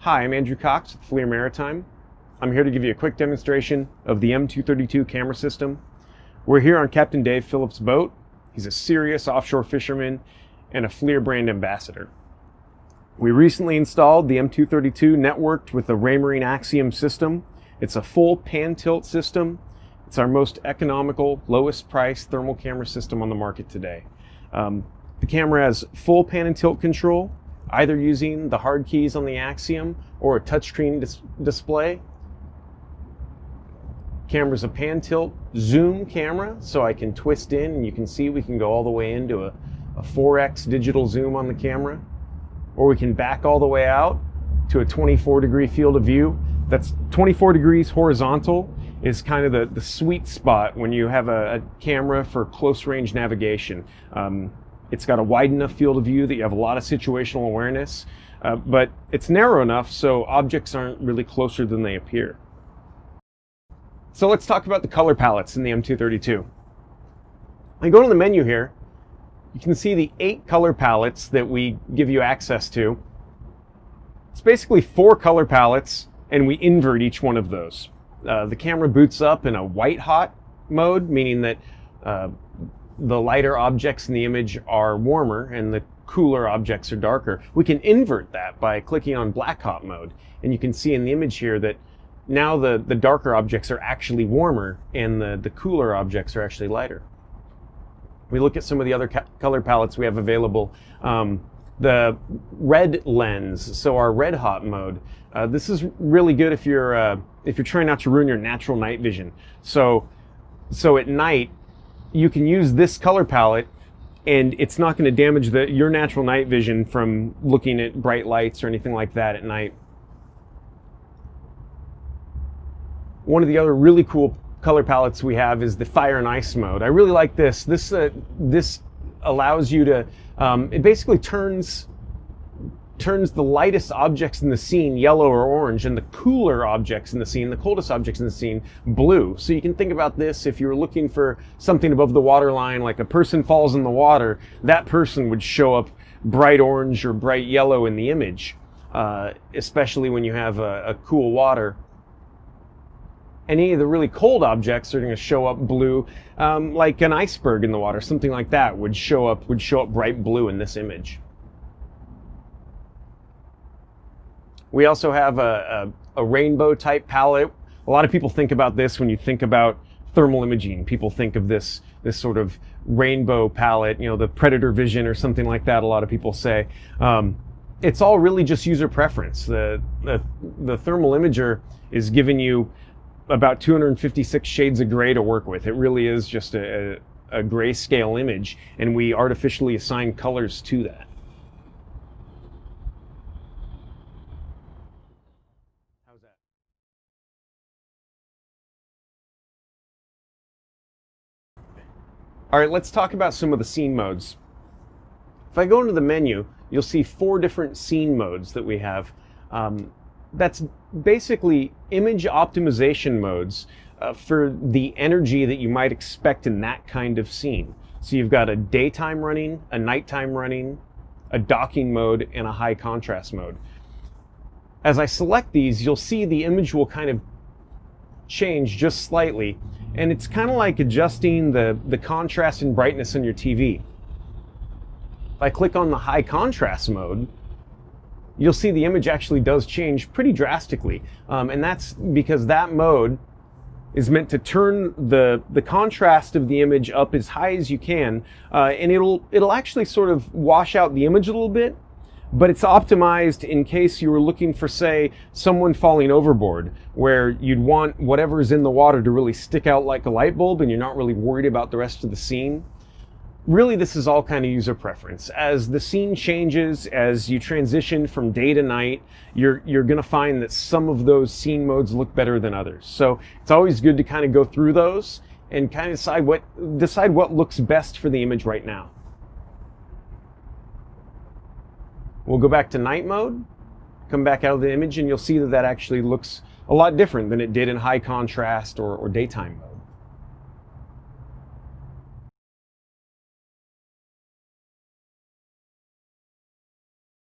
Hi, I'm Andrew Cox with FLIR Maritime. I'm here to give you a quick demonstration of the M232 camera system. We're here on Captain Dave Phillips' boat. He's a serious offshore fisherman and a FLIR brand ambassador. We recently installed the M232 networked with the Raymarine Axiom system. It's a full pan tilt system. It's our most economical, lowest price thermal camera system on the market today. The camera has full pan and tilt control, either using the hard keys on the Axiom or a touchscreen display. Camera's a pan tilt zoom camera, so I can twist in and you can see we can go all the way into a 4x digital zoom on the camera, or we can back all the way out to a 24-degree field of view. That's 24 degrees horizontal is kind of the sweet spot when you have a camera for close range navigation. It's got a wide enough field of view that you have a lot of situational awareness, but it's narrow enough so objects aren't really closer than they appear. So let's talk about the color palettes in the M232. I go to the menu here, you can see the 8 color palettes that we give you access to. It's basically 4 color palettes, and we invert each one of those. The camera boots up in a white hot mode, meaning that the lighter objects in the image are warmer and the cooler objects are darker. We can invert that by clicking on black hot mode, and you can see in the image here that now the darker objects are actually warmer and the cooler objects are actually lighter. We look at some of the other color palettes we have available. The red lens, so our red hot mode. This is really good if you're trying not to ruin your natural night vision. So at night, you can use this color palette and it's not going to damage your natural night vision from looking at bright lights or anything like that at night. One of the other really cool color palettes we have is the fire and ice mode. I really like this. This allows you to, it basically turns the lightest objects in the scene yellow or orange, and the cooler objects in the scene, the coldest objects in the scene, blue. So you can think about this if you were looking for something above the waterline, like a person falls in the water, that person would show up bright orange or bright yellow in the image, especially when you have a cool water. Any of the really cold objects are going to show up blue, like an iceberg in the water, something like that would show up bright blue in this image. We also have a rainbow type palette. A lot of people think about this when you think about thermal imaging. People think of this sort of rainbow palette, you know, the predator vision or something like that, a lot of people say. It's all really just user preference. The thermal imager is giving you about 256 shades of gray to work with. It really is just a grayscale image, and we artificially assign colors to that. How's that? All right, let's talk about some of the scene modes. If I go into the menu, you'll see 4 different scene modes that we have. That's basically image optimization modes for the energy that you might expect in that kind of scene. So you've got a daytime running, a nighttime running, a docking mode, and a high contrast mode. As I select these, you'll see the image will kind of change just slightly, and it's kind of like adjusting the contrast and brightness on your TV. If I click on the high contrast mode, you'll see the image actually does change pretty drastically. And that's because that mode is meant to turn the contrast of the image up as high as you can, and it'll actually sort of wash out the image a little bit, but it's optimized in case you were looking for, say, someone falling overboard, where you'd want whatever's in the water to really stick out like a light bulb and you're not really worried about the rest of the scene. Really, this is all kind of user preference. As the scene changes, as you transition from day to night, you're going to find that some of those scene modes look better than others. So it's always good to kind of go through those and kind of decide what looks best for the image right now. We'll go back to night mode, come back out of the image, and you'll see that actually looks a lot different than it did in high contrast or daytime mode.